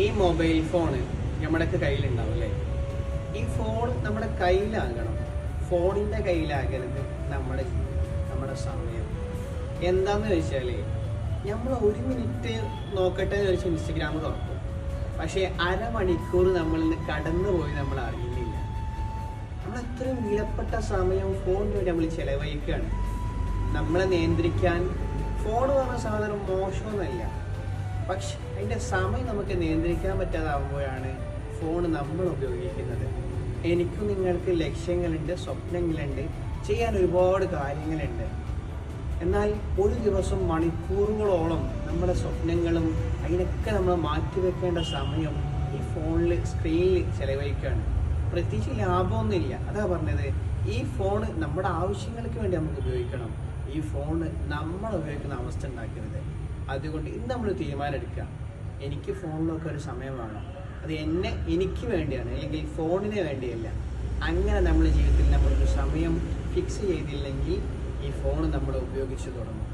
ഈ mobile phone നമ്മുടെയൊക്കെ കയ്യിലുണ്ടാവും അല്ലേ? ഈ ഫോൺ നമ്മുടെ കയ്യിലാകണം. ഫോണിൻ്റെ കയ്യിലാകരുത് നമ്മുടെ സമയം. എന്താന്ന് ചോദിച്ചാൽ നമ്മൾ 1 മിനിറ്റ് നോക്കട്ടെ എന്ന് ചോദിച്ചാൽ ഇൻസ്റ്റഗ്രാം തുറക്കും. പക്ഷേ അരമണിക്കൂർ നമ്മളിൽ നിന്ന് കടന്നു പോയി നമ്മൾ അറിയുന്നില്ല. നമ്മൾ അത്രയും വിലപ്പെട്ട സമയം ഫോണിന് വേണ്ടി നമ്മൾ ചിലവഴിക്കുകയാണ്. നമ്മളെ നിയന്ത്രിക്കാൻ ഫോൺ പറഞ്ഞ സാധനം മോശമൊന്നുമല്ല, പക്ഷെ അതിൻ്റെ സമയം നമുക്ക് നിയന്ത്രിക്കാൻ പറ്റാതാവുമ്പോഴാണ് ഫോൺ നമ്മൾ ഉപയോഗിക്കുന്നത്. എനിക്കും നിങ്ങൾക്ക് ലക്ഷ്യങ്ങളുണ്ട്, സ്വപ്നങ്ങളുണ്ട്, ചെയ്യാൻ ഒരുപാട് കാര്യങ്ങളുണ്ട്. എന്നാൽ ഒരു ദിവസം മണിക്കൂറുകളോളം നമ്മുടെ സ്വപ്നങ്ങളും അതിനൊക്കെ നമ്മൾ മാറ്റിവെക്കേണ്ട സമയം ഈ ഫോണിൽ സ്ക്രീനിൽ ചിലവഴിക്കുകയാണ്. പ്രത്യേകിച്ച് ലാഭമൊന്നുമില്ല. അതാ പറഞ്ഞത്, ഈ ഫോണ് നമ്മുടെ ആവശ്യങ്ങൾക്ക് വേണ്ടി നമുക്ക് ഉപയോഗിക്കണം. ഈ ഫോണ് നമ്മൾ ഉപയോഗിക്കുന്ന അവസ്ഥ ഉണ്ടാക്കരുത്. അതുകൊണ്ട് ഇന്ന് നമ്മൾ തീരുമാനം എടുക്കുക, എനിക്ക് ഫോണിലൊക്കെ ഒരു സമയം വേണം. അത് എനിക്ക് വേണ്ടിയാണ്, അല്ലെങ്കിൽ ഫോണിന് വേണ്ടിയല്ല. അങ്ങനെ നമ്മുടെ ജീവിതത്തിൽ നമ്മളൊരു സമയം ഫിക്സ് ചെയ്തില്ലെങ്കിൽ ഈ ഫോൺ നമ്മൾ ഉപയോഗിച്ച് തുടങ്ങും.